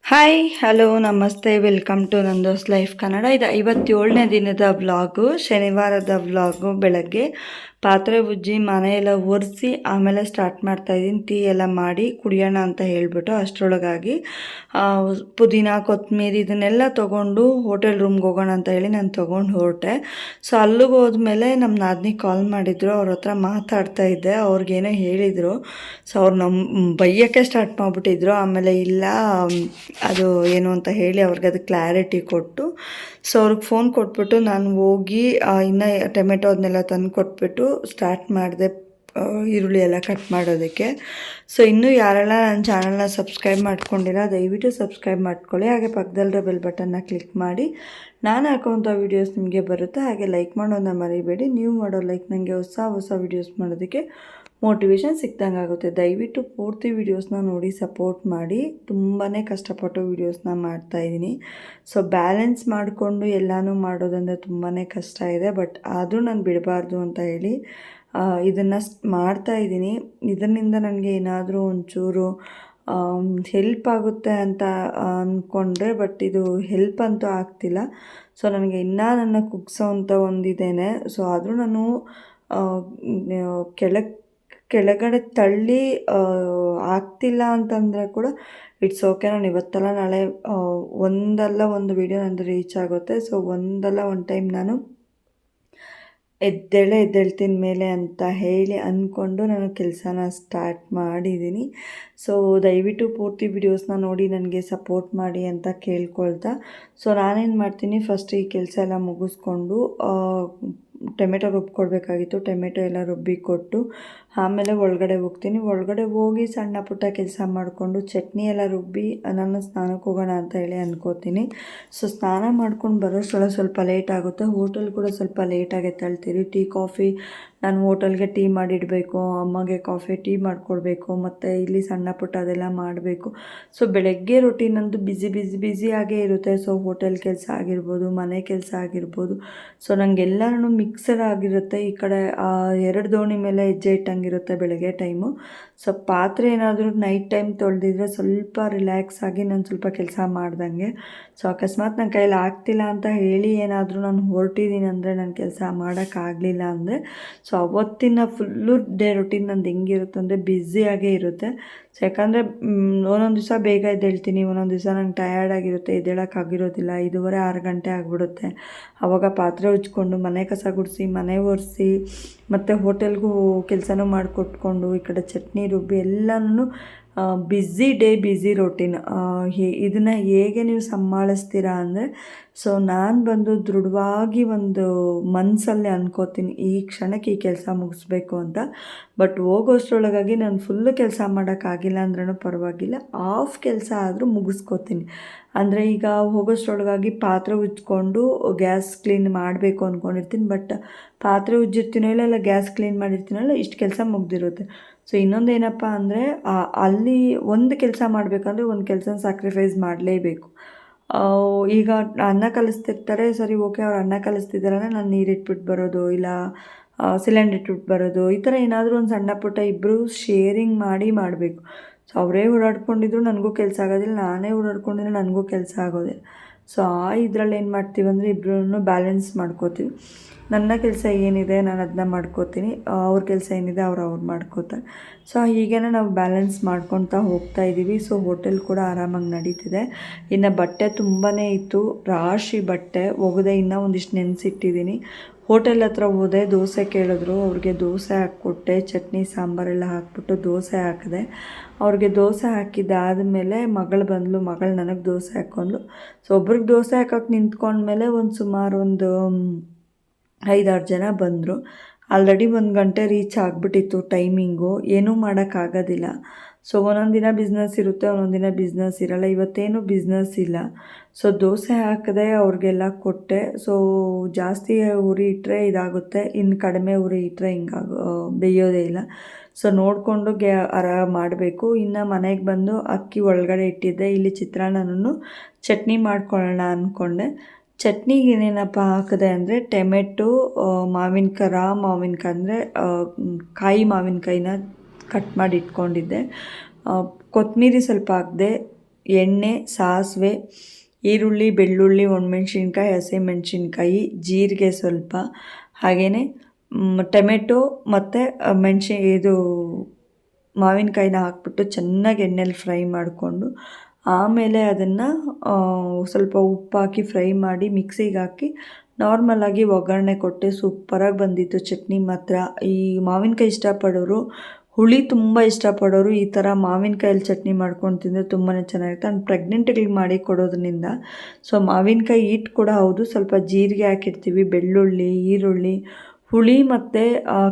Hi hello ನಮಸ್ತೆ welcome to ನಂದೋಸ್ life Kannada. ಇದು 57ನೇ ದಿನದ ವ್ಲಾಗು, ಶನಿವಾರದ ವ್ಲಾಗು. ಬೆಳಗ್ಗೆ ಪಾತ್ರೆ ಉಜ್ಜಿ ಮನೆಯೆಲ್ಲ ಒರೆಸಿ ಆಮೇಲೆ ಸ್ಟಾರ್ಟ್ ಮಾಡ್ತಾಯಿದ್ದೀನಿ. ಟೀ ಎಲ್ಲ ಮಾಡಿ ಕುಡಿಯೋಣ ಅಂತ ಹೇಳಿಬಿಟ್ಟು ಅಷ್ಟರೊಳಗಾಗಿ ಪುದೀನ ಕೊತ್ತಂಬರಿ ಇದನ್ನೆಲ್ಲ ತೊಗೊಂಡು ಹೋಟೆಲ್ ರೂಮ್ಗೆ ಹೋಗೋಣ ಅಂತ ಹೇಳಿ ನಾನು ತೊಗೊಂಡು ಹೊರಟೆ. ಸೊ ಅಲ್ಲಿಗೆ ಹೋದ್ಮೇಲೆ ನಮ್ಮ ನಾದಿನಿ ಕಾಲ್ ಮಾಡಿದರು. ಅವ್ರ ಹತ್ರ ಮಾತಾಡ್ತಾ ಇದ್ದೆ. ಅವ್ರಿಗೇನೋ ಹೇಳಿದರು. ಸೊ ಅವ್ರು ನಮ್ಮ ಬೈಯೋಕ್ಕೆ ಸ್ಟಾರ್ಟ್ ಮಾಡಿಬಿಟ್ಟಿದ್ರು. ಆಮೇಲೆ ಇಲ್ಲ ಅದು ಏನು ಅಂತ ಹೇಳಿ ಅವ್ರಿಗೆ ಅದು ಕ್ಲಾರಿಟಿ ಕೊಟ್ಟು, ಸೊ ಅವ್ರಿಗೆ ಫೋನ್ ಕೊಟ್ಬಿಟ್ಟು ನಾನು ಹೋಗಿ ಇನ್ನು ಟೊಮೆಟೊ ಅದನ್ನೆಲ್ಲ ತಂದು ಕೊಟ್ಬಿಟ್ಟು ಸ್ಟಾರ್ಟ್ ಮಾಡಿದೆ ಈರುಳ್ಳಿ ಎಲ್ಲ ಕಟ್ ಮಾಡೋದಕ್ಕೆ. ಸೊ ಇನ್ನೂ ಯಾರೆಲ್ಲ ನನ್ನ ಚಾನಲ್ನ ಸಬ್ಸ್ಕ್ರೈಬ್ ಮಾಡ್ಕೊಂಡಿಲ್ಲ ದಯವಿಟ್ಟು ಸಬ್ಸ್ಕ್ರೈಬ್ ಮಾಡ್ಕೊಳ್ಳಿ. ಹಾಗೆ ಪಕ್ಕದಲ್ಲಿರೋ ಬೆಲ್ ಬಟನ್ನ ಕ್ಲಿಕ್ ಮಾಡಿ ನಾನು ಹಾಕೋಂಥ ವೀಡಿಯೋಸ್ ನಿಮಗೆ ಬರುತ್ತೆ. ಹಾಗೆ ಲೈಕ್ ಮಾಡೋದನ್ನ ಮರಿಬೇಡಿ. ನೀವು ಮಾಡೋ ಲೈಕ್ ನನಗೆ ಹೊಸ ವೀಡಿಯೋಸ್ ಮಾಡೋದಕ್ಕೆ ಮೋಟಿವೇಶನ್ ಸಿಕ್ದಂಗೆ ಆಗುತ್ತೆ. ದಯವಿಟ್ಟು ಪೂರ್ತಿ ವೀಡಿಯೋಸ್ನ ನೋಡಿ ಸಪೋರ್ಟ್ ಮಾಡಿ. ತುಂಬಾ ಕಷ್ಟಪಟ್ಟು ವೀಡಿಯೋಸ್ನ ಮಾಡ್ತಾಯಿದ್ದೀನಿ. ಸೊ ಬ್ಯಾಲೆನ್ಸ್ ಮಾಡಿಕೊಂಡು ಎಲ್ಲನೂ ಮಾಡೋದಂದರೆ ತುಂಬಾ ಕಷ್ಟ ಇದೆ. ಬಟ್ ಆದರೂ ನಾನು ಬಿಡಬಾರ್ದು ಅಂತ ಹೇಳಿ ಇದನ್ನು ಮಾಡ್ತಾಯಿದ್ದೀನಿ. ಇದರಿಂದ ನನಗೆ ಏನಾದರೂ ಒಂಚೂರು ಹೆಲ್ಪ್ ಆಗುತ್ತೆ ಅಂತ ಅಂದ್ಕೊಂಡ್ರೆ, ಬಟ್ ಇದು ಹೆಲ್ಪ್ ಅಂತೂ ಆಗ್ತಿಲ್ಲ. ಸೊ ನನಗೆ ಇನ್ನೂ ನನ್ನ ಕುಗ್ಸೋ ಅಂಥ ಒಂದಿದ್ದೇನೆ. ಸೊ ಆದರೂ ನಾನು ಕೆಳಗಡೆ ತಳ್ಳಿ ಆಗ್ತಿಲ್ಲ ಅಂತಂದರೆ ಕೂಡ ಇಟ್ಸ್ ಓಕೆ. ನಾನು ಇವತ್ತಲ್ಲ ನಾಳೆ ಒಂದಲ್ಲ ಒಂದು ವೀಡಿಯೋ ನಂದು ರೀಚ್ ಆಗುತ್ತೆ. ಸೊ ಒಂದಲ್ಲ ಒಂದು ಟೈಮ್ ನಾನು ಎದ್ದೇಳ್ತೀನಿ ಮೇಲೆ ಅಂತ ಹೇಳಿ ಅಂದ್ಕೊಂಡು ನಾನು ಕೆಲಸನ ಸ್ಟಾರ್ಟ್ ಮಾಡಿದ್ದೀನಿ. ಸೊ ದಯವಿಟ್ಟು ಪೂರ್ತಿ ವೀಡಿಯೋಸ್ನ ನೋಡಿ ನನಗೆ ಸಪೋರ್ಟ್ ಮಾಡಿ ಅಂತ ಕೇಳ್ಕೊಳ್ತಾ, ಸೊ ನಾನೇನು ಮಾಡ್ತೀನಿ, ಫಸ್ಟ್ ಈ ಕೆಲಸ ಎಲ್ಲ ಮುಗಿಸ್ಕೊಂಡು ಟೊಮೆಟೊ ರುಬ್ಕೊಡ್ಬೇಕಾಗಿತ್ತು. ಟೊಮೆಟೊ ಎಲ್ಲ ರುಬ್ಬಿ ಕೊಟ್ಟು ಆಮೇಲೆ ಒಳಗಡೆ ಹೋಗ್ತೀನಿ. ಒಳಗಡೆ ಹೋಗಿ ಸಣ್ಣ ಪುಟ್ಟ ಕೆಲಸ ಮಾಡಿಕೊಂಡು ಚಟ್ನಿ ಎಲ್ಲ ರುಬ್ಬಿ ನಾನು ಸ್ನಾನಕ್ಕೆ ಹೋಗೋಣ ಅಂತ ಹೇಳಿ ಅಂದ್ಕೋತೀನಿ. ಸೊ ಸ್ನಾನ ಮಾಡ್ಕೊಂಡು ಬರೋಷ್ಟೊಳಗೆ ಸ್ವಲ್ಪ ಲೇಟ್ ಆಗುತ್ತೆ. ಹೋಟೆಲ್ ಕೂಡ ಸ್ವಲ್ಪ ಲೇಟಾಗಿ ತಳ್ತೀರಿ. ಟೀ ಕಾಫಿ ನಾನು ಹೋಟೆಲ್ಗೆ ಟೀ ಮಾಡಿಡಬೇಕು, ಅಮ್ಮಗೆ ಕಾಫಿ ಟೀ ಮಾಡಿಕೊಡ್ಬೇಕು, ಮತ್ತು ಇಲ್ಲಿ ಸಣ್ಣ ಪುಟ್ಟ ಅದೆಲ್ಲ ಮಾಡಬೇಕು. ಸೊ ಬೆಳಗ್ಗೆ ರೊಟೀನ್ ಅಂತೂ ಬ್ಯುಸಿಯಾಗೇ ಇರುತ್ತೆ. ಸೊ ಹೋಟೆಲ್ ಕೆಲಸ ಆಗಿರ್ಬೋದು, ಮನೆ ಕೆಲಸ ಆಗಿರ್ಬೋದು. ಸೊ ನನಗೆಲ್ಲನೂ ಮಿಕ್ಸರ್ ಆಗಿರುತ್ತೆ. ಈ ಕಡೆ 2 ದೋಣಿ ಮೇಲೆ ಹೆಜ್ಜೆ ಇಟ್ಟಂಗಿರುತ್ತೆ ಬೆಳಗ್ಗೆ ಟೈಮು. ಸೊ ಪಾತ್ರೆ ಏನಾದರೂ ನೈಟ್ ಟೈಮ್ ತೊಳೆದಿದ್ರೆ ಸ್ವಲ್ಪ ರಿಲ್ಯಾಕ್ಸ್ ಆಗಿ ನಾನು ಸ್ವಲ್ಪ ಕೆಲಸ ಮಾಡ್ದಂಗೆ. ಸೊ ಅಕಸ್ಮಾತ್ ನನ್ನ ಕೈಯಲ್ಲಿ ಆಗ್ತಿಲ್ಲ ಅಂತ ಹೇಳಿ ಏನಾದರೂ ನಾನು ಹೊರಟಿದ್ದೀನಿ ಅಂದರೆ, ನಾನು ಕೆಲಸ ಮಾಡೋಕ್ಕಾಗಲಿಲ್ಲ ಅಂದರೆ, ಸೊ ಅವತ್ತಿನ ಫುಲ್ಲು ಡೇ ರೊಟೀನ್ ನಂದು ಹೆಂಗಿರುತ್ತೆ ಅಂದರೆ ಬ್ಯುಸಿಯಾಗೇ ಇರುತ್ತೆ. ಸೊ ಯಾಕಂದರೆ ಒಂದೊಂದು ದಿವಸ ಬೇಗ ಎದ್ದೇಳ್ತೀನಿ, ಒಂದೊಂದು ದಿವಸ ನಂಗೆ ಟಯರ್ಡ್ ಆಗಿರುತ್ತೆ, ಎದ್ದೇಳೋಕ್ಕಾಗಿರೋದಿಲ್ಲ. 5:30-6 ಗಂಟೆ ಆಗಿಬಿಡುತ್ತೆ. ಆವಾಗ ಪಾತ್ರೆ ಉಜ್ಕೊಂಡು ಮನೆ ಕಸ ಗುಡಿಸಿ ಮನೆ ಒರೆಸಿ ಮತ್ತು ಹೋಟೆಲ್ಗೂ ಕೆಲಸನೂ ಮಾಡಿಕೊಟ್ಕೊಂಡು ಈ ಕಡೆ ಚಟ್ನಿ ರುಬ್ಬಿ ಎಲ್ಲನೂ ಬ್ಯುಸಿ ರೊಟೀನ್. ಇದನ್ನು ಹೇಗೆ ನೀವು ಸಂಭಾಳಿಸ್ತೀರಾ ಅಂದರೆ, ಸೊ ನಾನು ಬಂದು ದೃಢವಾಗಿ ಒಂದು ಮನಸ್ಸಲ್ಲಿ ಅಂದ್ಕೋತೀನಿ ಈ ಕ್ಷಣಕ್ಕೆ ಈ ಕೆಲಸ ಮುಗಿಸ್ಬೇಕು ಅಂತ. ಬಟ್ ಹೋಗೋಷ್ಟ್ರೊಳಗಾಗಿ ನಾನು ಫುಲ್ಲು ಕೆಲಸ ಮಾಡೋಕ್ಕಾಗಿಲ್ಲ ಅಂದ್ರೂ ಪರವಾಗಿಲ್ಲ, ಆಫ್ ಕೆಲಸ ಆದರೂ ಮುಗಿಸ್ಕೋತೀನಿ. ಅಂದರೆ ಈಗ ಹೋಗೋಷ್ಟ್ರೊಳಗಾಗಿ ಪಾತ್ರೆ ಉಜ್ಕೊಂಡು ಗ್ಯಾಸ್ ಕ್ಲೀನ್ ಮಾಡಬೇಕು ಅಂದ್ಕೊಂಡಿರ್ತೀನಿ. ಬಟ್ ಪಾತ್ರೆ ಉಜ್ಜಿರ್ತೀನೋ ಇಲ್ಲ ಗ್ಯಾಸ್ ಕ್ಲೀನ್ ಮಾಡಿರ್ತೀನಲ್ಲ, ಇಷ್ಟು ಕೆಲಸ ಮುಗ್ದಿರುತ್ತೆ. ಸೊ ಇನ್ನೊಂದೇನಪ್ಪ ಅಂದರೆ, ಅಲ್ಲಿ ಒಂದು ಕೆಲಸ ಮಾಡಬೇಕಂದ್ರೆ ಒಂದು ಕೆಲಸನ ಸ್ಯಾಕ್ರಿಫೈಸ್ ಮಾಡಲೇಬೇಕು. ಈಗ ಅನ್ನ ಕಲಿಸ್ತಿರ್ತಾರೆ, ಸರಿ ಓಕೆ ಅವ್ರು ಅನ್ನ ಕಲಿಸ್ತಿದ್ದಾರೆ ಅಂದರೆ ನಾನು ನೀರಿಟ್ಬಿಟ್ಟು ಬರೋದು, ಇಲ್ಲ ಸಿಲಿಂಡರ್ ಇಟ್ಬಿಟ್ಟು ಬರೋದು, ಈ ಥರ ಏನಾದರೂ ಒಂದು ಸಣ್ಣ ಪುಟ್ಟ ಇಬ್ಬರು ಶೇರಿಂಗ್ ಮಾಡಿ ಮಾಡಬೇಕು. ಸೊ ಅವರೇ ಓಡಾಡ್ಕೊಂಡಿದ್ರು ನನಗೂ ಕೆಲಸ ಆಗೋದಿಲ್ಲ, ನಾನೇ ಓಡಾಡ್ಕೊಂಡಿದ್ರೆ ನನಗೂ ಕೆಲಸ ಆಗೋದಿಲ್ಲ. ಸೊ ಇದರಲ್ಲಿ ಏನು ಮಾಡ್ತೀವಿ ಅಂದರೆ ಇಬ್ಬರೂ ಬ್ಯಾಲೆನ್ಸ್ ಮಾಡ್ಕೋತೀವಿ. ನನ್ನ ಕೆಲಸ ಏನಿದೆ ನಾನು ಅದನ್ನ ಮಾಡ್ಕೋತೀನಿ, ಅವ್ರ ಕೆಲಸ ಏನಿದೆ ಅವ್ರು ಮಾಡ್ಕೋತಾರೆ. ಸೊ ಹೀಗೇ ನಾವು ಬ್ಯಾಲೆನ್ಸ್ ಮಾಡ್ಕೊತಾ ಹೋಗ್ತಾಯಿದ್ದೀವಿ. ಸೊ ಹೋಟೆಲ್ ಕೂಡ ಆರಾಮಾಗಿ ನಡೀತಿದೆ. ಇನ್ನು ಬಟ್ಟೆ ತುಂಬಾ ಇತ್ತು, ರಾಶಿ ಬಟ್ಟೆ ಒಗೆದೆ, ಇನ್ನೂ ಒಂದಿಷ್ಟು ನೆನೆಸಿಟ್ಟಿದ್ದೀನಿ. ಹೋಟೆಲ್ ಹತ್ರ ಹೋದೆ, ದೋಸೆ ಕೇಳಿದ್ರು, ಅವ್ರಿಗೆ ದೋಸೆ ಹಾಕ್ಕೊಟ್ಟೆ. ಚಟ್ನಿ ಸಾಂಬಾರೆಲ್ಲ ಹಾಕ್ಬಿಟ್ಟು ದೋಸೆ ಹಾಕಿದೆ. ಅವ್ರಿಗೆ ದೋಸೆ ಹಾಕಿದ್ದಾದಮೇಲೆ ಮಗಳು ಬಂದಳು, ಮಗಳು ನನಗೆ ದೋಸೆ ಹಾಕ್ಕೊಂಡ್ಳು. ಸೊ ಒಬ್ರಿಗೆ ದೋಸೆ ಹಾಕೋಕ್ಕೆ ನಿಂತ್ಕೊಂಡ್ಮೇಲೆ ಸುಮಾರು ಒಂದು 5-6 ಜನ ಬಂದರು. ಆಲ್ರೆಡಿ 1 ಗಂಟೆ ರೀಚ್ ಆಗಿಬಿಟ್ಟಿತ್ತು ಟೈಮಿಂಗು. ಏನೂ ಮಾಡೋಕ್ಕಾಗೋದಿಲ್ಲ. ಸೊ ಒಂದೊಂದು ದಿನ ಬಿಸ್ನೆಸ್ ಇರುತ್ತೆ, ಒಂದೊಂದು ದಿನ ಬಿಸ್ನೆಸ್ ಇರೋಲ್ಲ. ಇವತ್ತೇನು ಬಿಸ್ನೆಸ್ ಇಲ್ಲ. ಸೊ ದೋಸೆ ಹಾಕಿದೆ, ಅವ್ರಿಗೆಲ್ಲ ಕೊಟ್ಟೆ. ಸೊ ಜಾಸ್ತಿ ಉರಿ ಇಟ್ಟರೆ ಇದಾಗುತ್ತೆ, ಇನ್ನು ಕಡಿಮೆ ಉರಿ ಇಟ್ಟರೆ ಬೇಯೋದೇ ಇಲ್ಲ. ಸೊ ನೋಡಿಕೊಂಡು ಮಾಡಬೇಕು. ಇನ್ನು ಮನೆಗೆ ಬಂದು ಅಕ್ಕಿ ಒಳಗಡೆ ಇಟ್ಟಿದ್ದೆ. ಇಲ್ಲಿ ಚಿತ್ರಾನ್ನನೂ ಚಟ್ನಿ ಮಾಡ್ಕೊಳ್ಳೋಣ ಅಂದ್ಕೊಂಡೆ. ಚಟ್ನಿಗೆ ಏನೇನಪ್ಪ ಹಾಕಿದೆ ಅಂದರೆ ಟೊಮೆಟೊ, ಮಾವಿನಕಾಯಿ ಅಂದರೆ ಕಾಯಿ ಮಾವಿನಕಾಯಿನ ಕಟ್ ಮಾಡಿ ಇಟ್ಕೊಂಡಿದ್ದೆ, ಕೊತ್ತಂಬರಿ ಸ್ವಲ್ಪ ಹಾಕಿದೆ, ಎಣ್ಣೆ, ಸಾಸಿವೆ, ಈರುಳ್ಳಿ, ಬೆಳ್ಳುಳ್ಳಿ, ಒಣಮೆಣ್ಸಿನ್ಕಾಯಿ, ಹಸಿಮೆಣ್ಸಿನ್ಕಾಯಿ, ಜೀರಿಗೆ ಸ್ವಲ್ಪ, ಹಾಗೆಯೇ ಟೊಮೆಟೊ ಮತ್ತು ಇದು ಮಾವಿನಕಾಯಿನ ಹಾಕ್ಬಿಟ್ಟು ಚೆನ್ನಾಗಿ ಎಣ್ಣೆಲಿ ಫ್ರೈ ಮಾಡಿಕೊಂಡು ಆಮೇಲೆ ಅದನ್ನು ಸ್ವಲ್ಪ ಉಪ್ಪು ಹಾಕಿ ಫ್ರೈ ಮಾಡಿ ಮಿಕ್ಸಿಗೆ ಹಾಕಿ ನಾರ್ಮಲಾಗಿ ಒಗ್ಗರಣೆ ಕೊಟ್ಟೆ. ಸೂಪರಾಗಿ ಬಂದಿತ್ತು ಚಟ್ನಿ ಮಾತ್ರ. ಈ ಮಾವಿನಕಾಯಿ ಇಷ್ಟಪಡೋರು, ಹುಳಿ ತುಂಬ ಇಷ್ಟಪಡೋರು ಈ ಥರ ಮಾವಿನಕಾಯಲ್ಲಿ ಚಟ್ನಿ ಮಾಡ್ಕೊಂಡು ತಿಂದರೆ ತುಂಬಾ ಚೆನ್ನಾಗಿರುತ್ತೆ. ನಾನು ಪ್ರೆಗ್ನೆಂಟ್ಗಳಿಗೆ ಮಾಡಿ ಕೊಡೋದ್ರಿಂದ ಸೊ ಮಾವಿನಕಾಯಿ ಈಟ್ ಕೂಡ ಹೌದು. ಸ್ವಲ್ಪ ಜೀರಿಗೆ ಹಾಕಿರ್ತೀವಿ, ಬೆಳ್ಳುಳ್ಳಿ, ಈರುಳ್ಳಿ, ಹುಳಿ ಮತ್ತು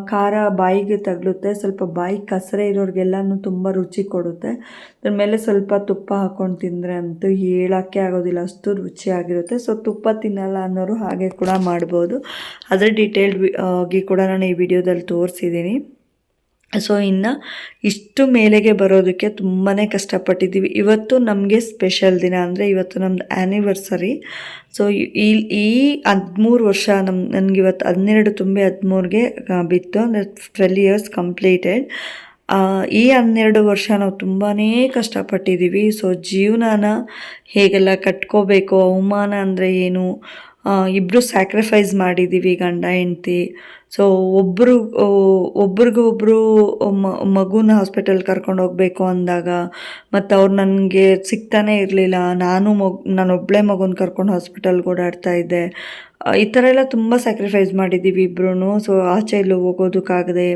ಖಾರ ಬಾಯಿಗೆ ತಗಲುತ್ತೆ. ಸ್ವಲ್ಪ ಬಾಯಿ ಕಸರೆ ಇರೋರಿಗೆಲ್ಲನೂ ತುಂಬ ರುಚಿ ಕೊಡುತ್ತೆ. ಅದ್ರ ಮೇಲೆ ಸ್ವಲ್ಪ ತುಪ್ಪ ಹಾಕ್ಕೊಂಡು ತಿಂದರೆ ಅಂತೂ ಹೇಳೋಕ್ಕೆ ಆಗೋದಿಲ್ಲ, ಅಷ್ಟು ರುಚಿಯಾಗಿರುತ್ತೆ. ಸೊ ತುಪ್ಪ ತಿನ್ನಲ್ಲ ಅನ್ನೋರು ಹಾಗೆ ಕೂಡ ಮಾಡ್ಬೋದು. ಅದರ ಡೀಟೇಲ್ಡ್ ಆಗಿ ಕೂಡ ನಾನು ಈ ವಿಡಿಯೋದಲ್ಲಿ ತೋರಿಸಿದ್ದೀನಿ. ಸೊ ಇನ್ನು ಇಷ್ಟು ಮೇಲೆಗೆ ಬರೋದಕ್ಕೆ ತುಂಬಾ ಕಷ್ಟಪಟ್ಟಿದ್ದೀವಿ. ಇವತ್ತು ನಮಗೆ ಸ್ಪೆಷಲ್ ದಿನ, ಅಂದರೆ ಇವತ್ತು ನಮ್ಮದು ಆ್ಯನಿವರ್ಸರಿ. ಸೊ ಈ 13 ವರ್ಷ ನನಗಿವತ್ತು 12 ತುಂಬಿ 13ಗೆ ಬಿತ್ತು, ಅಂದರೆ 12 years ಕಂಪ್ಲೀಟೆಡ್. ಈ 12 ವರ್ಷ ನಾವು ತುಂಬಾ ಕಷ್ಟಪಟ್ಟಿದ್ದೀವಿ. ಸೊ ಜೀವನಾನ ಹೇಗೆಲ್ಲ ಕಟ್ಕೋಬೇಕು, ಅವಮಾನ ಅಂದರೆ ಏನು, ಇಬ್ಬರು ಸ್ಯಾಕ್ರಿಫೈಸ್ ಮಾಡಿದ್ದೀವಿ ಗಂಡ ಹೆಂಡ್ತಿ. ಸೊ ಒಬ್ರಿಗೊಬ್ರು ಮಗುನ ಹಾಸ್ಪಿಟಲ್ ಕರ್ಕೊಂಡು ಹೋಗಬೇಕು ಅಂದಾಗ ಮತ್ತು ಅವ್ರು ನನಗೆ ಸಿಗ್ತಾನೆ ಇರಲಿಲ್ಲ. ನಾನೊಬ್ಬಳೇ ಮಗುನ ಕರ್ಕೊಂಡು ಹಾಸ್ಪಿಟಲ್ಗೆ ಓಡಾಡ್ತಾ ಇದ್ದೆ. ಈ ಥರ ಎಲ್ಲ ತುಂಬ ಸ್ಯಾಕ್ರಿಫೈಸ್ ಮಾಡಿದ್ದೀವಿ ಇಬ್ಬರೂ. ಸೊ ಆಚೆ ಎಲ್ಲೂ ಹೋಗೋದಕ್ಕಾಗದೆ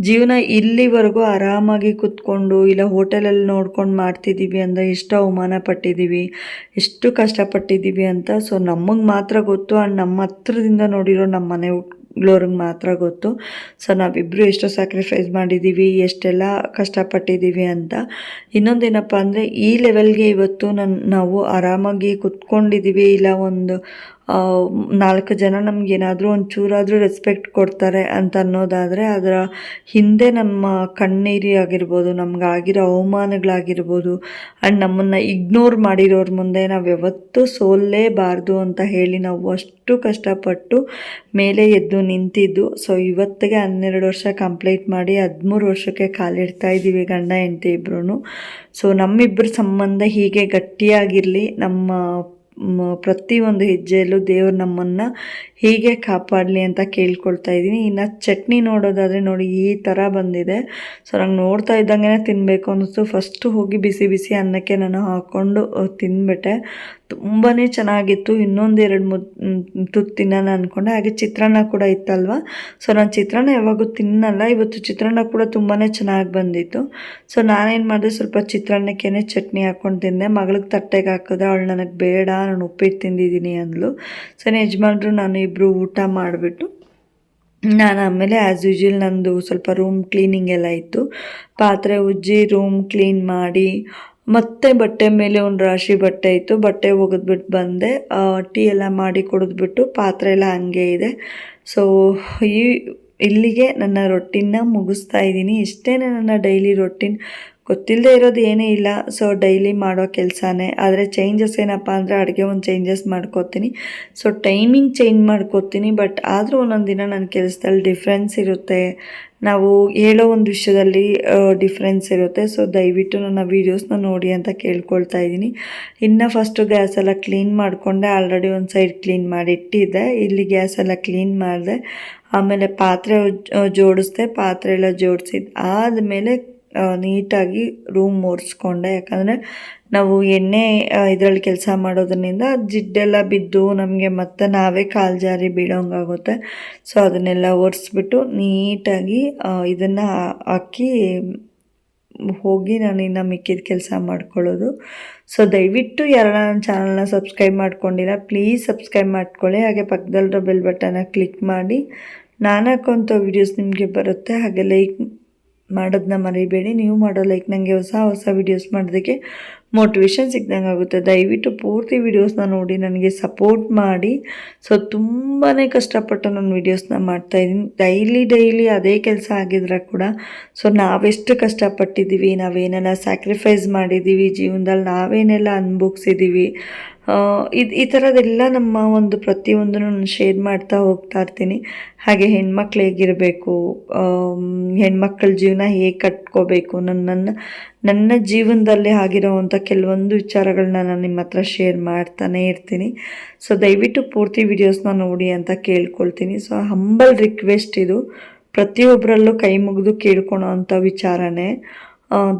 ಜೀವನ ಇಲ್ಲಿವರೆಗೂ ಆರಾಮಾಗಿ ಕೂತ್ಕೊಂಡು ಇಲ್ಲ ಹೋಟೆಲಲ್ಲಿ ನೋಡ್ಕೊಂಡು ಮಾಡ್ತಿದ್ದೀವಿ ಅಂದರೆ ಎಷ್ಟು ಅವಮಾನ ಪಟ್ಟಿದ್ದೀವಿ, ಎಷ್ಟು ಕಷ್ಟಪಟ್ಟಿದ್ದೀವಿ ಅಂತ. ಸೊ ನಮಗೆ ಮಾತ್ರ ಗೊತ್ತು, ಆ್ಯಂಡ್ ನಮ್ಮ ಹತ್ರದಿಂದ ನೋಡಿರೋ ನಮ್ಮ ಮನೆಗಳವ್ರಿಗೆ ಮಾತ್ರ ಗೊತ್ತು. ಸೊ ನಾವಿಬ್ಬರು ಎಷ್ಟು ಸ್ಯಾಕ್ರಿಫೈಸ್ ಮಾಡಿದ್ದೀವಿ, ಎಷ್ಟೆಲ್ಲ ಕಷ್ಟಪಟ್ಟಿದ್ದೀವಿ ಅಂತ. ಇನ್ನೊಂದೇನಪ್ಪ ಅಂದರೆ ಈ ಲೆವೆಲ್ಗೆ ಇವತ್ತು ನಾವು ಆರಾಮಾಗಿ ಕುತ್ಕೊಂಡಿದ್ದೀವಿ. ಇಲ್ಲ ಒಂದು 4 ಜನ ನಮಗೇನಾದರೂ ಒಂಚೂರಾದರೂ ರೆಸ್ಪೆಕ್ಟ್ ಕೊಡ್ತಾರೆ ಅಂತ ಅನ್ನೋದಾದರೆ ಅದರ ಹಿಂದೆ ನಮ್ಮ ಕಣ್ಣೀರಿ ಆಗಿರ್ಬೋದು, ನಮಗಾಗಿರೋ ಅವಮಾನಗಳಾಗಿರ್ಬೋದು, ಆ್ಯಂಡ್ ನಮ್ಮನ್ನು ಇಗ್ನೋರ್ ಮಾಡಿರೋರ ಮುಂದೆ ನಾವು ಯಾವತ್ತೂ ಸೋಲ್ಲೇಬಾರ್ದು ಅಂತ ಹೇಳಿ ನಾವು ಅಷ್ಟು ಕಷ್ಟಪಟ್ಟು ಮೇಲೆ ಎದ್ದು ನಿಂತಿದ್ದು. ಸೊ ಇವತ್ತಿಗೆ 12 ವರ್ಷ ಕಂಪ್ಲೀಟ್ ಮಾಡಿ 13 ವರ್ಷಕ್ಕೆ ಕಾಲಿಡ್ತಾ ಇದ್ದೀವಿ ಗಂಡ ಹೆಂಡತಿ ಇಬ್ಬರೂ. ಸೊ ನಮ್ಮಿಬ್ಬರ ಸಂಬಂಧ ಹೀಗೆ ಗಟ್ಟಿಯಾಗಿರಲಿ. ನಮ್ಮ ಪ್ರತಿಯೊಂದು ಹೆಜ್ಜೆಯಲ್ಲೂ ದೇವ್ರು ನಮ್ಮನ್ನು ಹೀಗೆ ಕಾಪಾಡಲಿ ಅಂತ ಕೇಳ್ಕೊಳ್ತಾ ಇದ್ದೀನಿ. ಇನ್ನು ಚಟ್ನಿ ನೋಡೋದಾದರೆ ನೋಡಿ ಈ ಥರ ಬಂದಿದೆ. ಸೊ ನಂಗೆ ನೋಡ್ತಾ ಇದ್ದಂಗೆ ತಿನ್ನಬೇಕು ಅನ್ನಿಸ್ತು. ಫಸ್ಟು ಹೋಗಿ ಬಿಸಿ ಬಿಸಿ ಅನ್ನಕ್ಕೆ ನಾನು ಹಾಕ್ಕೊಂಡು ತಿಂದ್ಬಿಟ್ಟೆ. ತುಂಬಾ ಚೆನ್ನಾಗಿತ್ತು. ಇನ್ನೊಂದು 2-3 ತುತ್ತು ತಿನ್ನೋಣ ಅಂದ್ಕೊಂಡೆ. ಹಾಗೆ ಚಿತ್ರಾನ್ನ ಕೂಡ ಇತ್ತಲ್ವ. ಸೊ ನಾನು ಚಿತ್ರಾನ್ನ ಯಾವಾಗೂ ತಿನ್ನಲ್ಲ, ಇವತ್ತು ಚಿತ್ರಾನ್ನ ಕೂಡ ತುಂಬಾ ಚೆನ್ನಾಗಿ ಬಂದಿತ್ತು. ಸೊ ನಾನೇನು ಮಾಡಿದೆ, ಸ್ವಲ್ಪ ಚಿತ್ರಾನ್ನಕ್ಕೇ ಚಟ್ನಿ ಹಾಕ್ಕೊಂಡು ತಿಂದೆ. ಮಗಳಿಗೆ ತಟ್ಟೆಗೆ ಹಾಕಿದ್ರೆ ಅವಳು ನನಗೆ ಬೇಡ, ನಾನು ಉಪ್ಪಿಟ್ಟು ತಿಂದಿದ್ದೀನಿ ಅಂದಳು. ಸೊ ಯಜಮಾನ್ರು ನಾನು ಇಬ್ಬರು ಊಟ ಮಾಡಿಬಿಟ್ಟು ನಾನು ಆಮೇಲೆ ಆ್ಯಸ್ ಯೂಶ್ವಲ್ ನಂದು ಸ್ವಲ್ಪ ರೂಮ್ ಕ್ಲೀನಿಂಗ್ ಎಲ್ಲ ಇತ್ತು. ಪಾತ್ರೆ ಉಜ್ಜಿ ರೂಮ್ ಕ್ಲೀನ್ ಮಾಡಿ ಮತ್ತೆ ಬಟ್ಟೆ ಮೇಲೆ ಒಂದು ರಾಶಿ ಬಟ್ಟೆ ಇತ್ತು, ಬಟ್ಟೆ ಒಗೆದ್ಬಿಟ್ಟು ಬಂದೆ. ಟೀ ಎಲ್ಲ ಮಾಡಿ ಕುಡಿದ್ಬಿಟ್ಟು ಪಾತ್ರೆ ಎಲ್ಲ ಹಂಗೆ ಇದೆ. ಸೊ ಇಲ್ಲಿಗೆ ನನ್ನ ರೊಟ್ಟಿನ ಮುಗಿಸ್ತಾ ಇದ್ದೀನಿ. ಇಷ್ಟೇ ನನ್ನ ಡೈಲಿ ರೊಟ್ಟಿನ್. ಗೊತ್ತಿಲ್ಲದೆ ಇರೋದು ಏನೇ ಇಲ್ಲ. ಸೊ ಡೈಲಿ ಮಾಡೋ ಕೆಲಸನೇ. ಆದರೆ ಚೇಂಜಸ್ ಏನಪ್ಪ ಅಂದರೆ ಅಡುಗೆ ಒಂದು ಚೇಂಜಸ್ ಮಾಡ್ಕೋತೀನಿ. ಸೊ ಟೈಮಿಂಗ್ ಚೇಂಜ್ ಮಾಡ್ಕೋತೀನಿ. ಬಟ್ ಆದರೂ ಒಂದೊಂದು ದಿನ ನನ್ನ ಕೆಲಸದಲ್ಲಿ ಡಿಫ್ರೆನ್ಸ್ ಇರುತ್ತೆ, ನಾವು ಹೇಳೋ ಒಂದು ವಿಷಯದಲ್ಲಿ ಡಿಫ್ರೆನ್ಸ್ ಇರುತ್ತೆ. ಸೊ ದಯವಿಟ್ಟು ನನ್ನ ವೀಡಿಯೋಸ್ನ ನೋಡಿ ಅಂತ ಕೇಳ್ಕೊಳ್ತಾ ಇದ್ದೀನಿ. ಇನ್ನು ಫಸ್ಟು ಗ್ಯಾಸೆಲ್ಲ ಕ್ಲೀನ್ ಮಾಡಿಕೊಂಡೆ. ಆಲ್ರೆಡಿ ಒಂದು ಸೈಡ್ ಕ್ಲೀನ್ ಮಾಡಿ ಇಟ್ಟಿದ್ದೆ. ಇಲ್ಲಿ ಗ್ಯಾಸೆಲ್ಲ ಕ್ಲೀನ್ ಮಾಡಿದೆ. ಆಮೇಲೆ ಪಾತ್ರೆ ಜೋಡಿಸ್ದೆ. ಪಾತ್ರೆ ಎಲ್ಲ ಜೋಡಿಸಿದ್ದು ಆದಮೇಲೆ ನೀಟಾಗಿ ರೂಮ್ ಒರೆಸ್ಕೊಂಡೆ. ಯಾಕಂದರೆ ನಾವು ಎಣ್ಣೆ ಇದರಲ್ಲಿ ಕೆಲಸ ಮಾಡೋದ್ರಿಂದ ಜಿಡ್ಡೆಲ್ಲ ಬಿದ್ದು ನಮಗೆ ಮತ್ತೆ ನಾವೇ ಕಾಲು ಜಾರಿ ಬೀಳೋಂಗಾಗುತ್ತೆ. ಸೊ ಅದನ್ನೆಲ್ಲ ಒರೆಸ್ಬಿಟ್ಟು ನೀಟಾಗಿ ಇದನ್ನು ಹಾಕಿ ಹೋಗಿ ನಾನು ಇನ್ನು ಮಿಕ್ಕಿದ ಕೆಲಸ ಮಾಡ್ಕೊಳ್ಳೋದು. ಸೊ ದಯವಿಟ್ಟು ಯಾರು ನನ್ನ ಚಾನಲ್ನ ಸಬ್ಸ್ಕ್ರೈಬ್ ಮಾಡ್ಕೊಂಡಿಲ್ಲ ಪ್ಲೀಸ್ ಸಬ್ಸ್ಕ್ರೈಬ್ ಮಾಡ್ಕೊಳ್ಳಿ. ಹಾಗೆ ಪಕ್ಕದಲ್ಲಿರೋ ಬೆಲ್ ಬಟನ್ನ ಕ್ಲಿಕ್ ಮಾಡಿ. ನಾನು ಹಾಕೋಂಥ ವೀಡಿಯೋಸ್ ನಿಮಗೆ ಬರುತ್ತೆ. ಹಾಗೆ ಲೈಕ್ ಮಾಡೋದನ್ನ ಮರಿಬೇಡಿ. ನೀವು ಮಾಡೋ ಲೈಕ್ ನನಗೆ ಹೊಸ ವೀಡಿಯೋಸ್ ಮಾಡೋದಕ್ಕೆ ಮೋಟಿವೇಶನ್ ಸಿಗ್ದಂಗೆ ಆಗುತ್ತೆ. ದಯವಿಟ್ಟು ಪೂರ್ತಿ ವೀಡಿಯೋಸ್ನ ನೋಡಿ ನನಗೆ ಸಪೋರ್ಟ್ ಮಾಡಿ. ಸೊ ತುಂಬಾ ಕಷ್ಟಪಟ್ಟು ನಾನು ವೀಡಿಯೋಸ್ನ ಮಾಡ್ತಾಯಿದ್ದೀನಿ. ಡೈಲಿ ಅದೇ ಕೆಲಸ ಆಗಿದ್ರೆ ಕೂಡ ಸೊ ನಾವೆಷ್ಟು ಕಷ್ಟಪಟ್ಟಿದ್ದೀವಿ, ನಾವೇನೆಲ್ಲ ಸ್ಯಾಕ್ರಿಫೈಸ್ ಮಾಡಿದ್ದೀವಿ ಜೀವನದಲ್ಲಿ, ನಾವೇನೆಲ್ಲ ಅನುಭವಿಸಿದ್ದೀವಿ ಈ ಥರದ್ದೆಲ್ಲ ನಮ್ಮ ಒಂದು ಪ್ರತಿಯೊಂದನ್ನು ನಾನು ಶೇರ್ ಮಾಡ್ತಾ ಹೋಗ್ತಾ ಇರ್ತೀನಿ. ಹಾಗೆ ಹೆಣ್ಮಕ್ಳು ಹೇಗಿರಬೇಕು, ಹೆಣ್ಮಕ್ಳ ಜೀವನ ಹೇಗೆ ಕಟ್ಕೋಬೇಕು, ನನ್ನ ಜೀವನದಲ್ಲಿ ಆಗಿರೋವಂಥ ಕೆಲವೊಂದು ವಿಚಾರಗಳನ್ನ ನಾನು ನಿಮ್ಮ ಹತ್ರ ಶೇರ್ ಮಾಡ್ತಾನೆ ಇರ್ತೀನಿ. ಸೊ ದಯವಿಟ್ಟು ಪೂರ್ತಿ ವಿಡಿಯೋಸ್ನ ನೋಡಿ ಅಂತ ಕೇಳ್ಕೊಳ್ತೀನಿ. ಸೊ ಹಂಬಲ್ ರಿಕ್ವೆಸ್ಟ್ ಇದು, ಪ್ರತಿಯೊಬ್ಬರಲ್ಲೂ ಕೈ ಮುಗಿದು ಕೇಳ್ಕೊಳೋ ಅಂಥ ವಿಚಾರನೇ.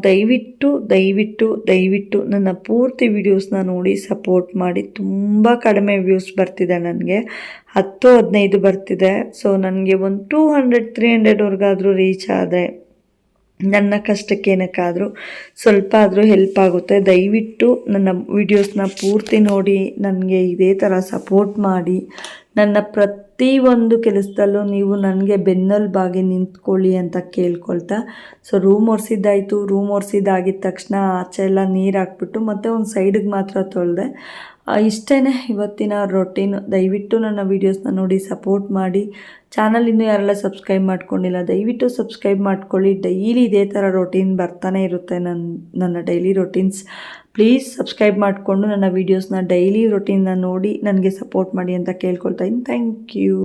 ದಯವಿಟ್ಟು ದಯವಿಟ್ಟು ದಯವಿಟ್ಟು ನನ್ನ ಪೂರ್ತಿ ವಿಡಿಯೋಸ್ನ ನೋಡಿ ಸಪೋರ್ಟ್ ಮಾಡಿ. ತುಂಬ ಕಡಿಮೆ ವ್ಯೂಸ್ ಬರ್ತಿದೆ, ನನಗೆ 10-15 ಬರ್ತಿದೆ. ಸೊ ನನಗೆ ಒಂದು 200-300ವರ್ಗಾದರೂ ರೀಚ್ ಆದರೆ ನನ್ನ ಕಷ್ಟಕ್ಕೆ ಏನಕ್ಕಾದರೂ ಸ್ವಲ್ಪ ಆದರೂ ಹೆಲ್ಪ್ ಆಗುತ್ತೆ. ದಯವಿಟ್ಟು ನನ್ನ ವಿಡಿಯೋಸ್ನ ಪೂರ್ತಿ ನೋಡಿ ನನಗೆ ಇದೇ ಥರ ಸಪೋರ್ಟ್ ಮಾಡಿ. ನನ್ನ ಪ್ರತಿಯೊಂದು ಕೆಲಸದಲ್ಲೂ ನೀವು ನನಗೆ ಬೆನ್ನೆಲುಬಾಗಿ ನಿಂತ್ಕೊಳ್ಳಿ ಅಂತ ಕೇಳ್ಕೊಳ್ತಾ, ಸೊ ರೂಮ್ ಒರೆಸಿದ್ದಾಯಿತು. ರೂಮ್ ಒರೆಸಿದ್ದಾಗಿದ್ದ ತಕ್ಷಣ ಆಚೆ ಎಲ್ಲ ನೀರು ಹಾಕ್ಬಿಟ್ಟು ಮತ್ತೆ ಒಂದು ಸೈಡಿಗೆ ಮಾತ್ರ ತೊಳೆದೆ. ಇಷ್ಟೇ ಇವತ್ತಿನ ರೊಟೀನ್. ದಯವಿಟ್ಟು ನನ್ನ ವೀಡಿಯೋಸ್ನ ನೋಡಿ ಸಪೋರ್ಟ್ ಮಾಡಿ. ಚಾನಲ್ ಇನ್ನೂ ಯಾರೆಲ್ಲ ಸಬ್ಸ್ಕ್ರೈಬ್ ಮಾಡ್ಕೊಂಡಿಲ್ಲ ದಯವಿಟ್ಟು ಸಬ್ಸ್ಕ್ರೈಬ್ ಮಾಡ್ಕೊಳ್ಳಿ. ಡೈಲಿ ಇದೇ ಥರ ರೊಟೀನ್ ಬರ್ತಾನೆ ಇರುತ್ತೆ, ನನ್ನ ಡೈಲಿ ರೊಟೀನ್ಸ್. ಪ್ಲೀಸ್ ಸಬ್ಸ್ಕ್ರೈಬ್ ಮಾಡಿಕೊಂಡು ನನ್ನ ವೀಡಿಯೋಸ್ನ ಡೈಲಿ ರೊಟೀನ್ನ ನೋಡಿ ನನಗೆ ಸಪೋರ್ಟ್ ಮಾಡಿ ಅಂತ ಕೇಳ್ಕೊಳ್ತಾ ಇದ್ದೀನಿ. Thank you.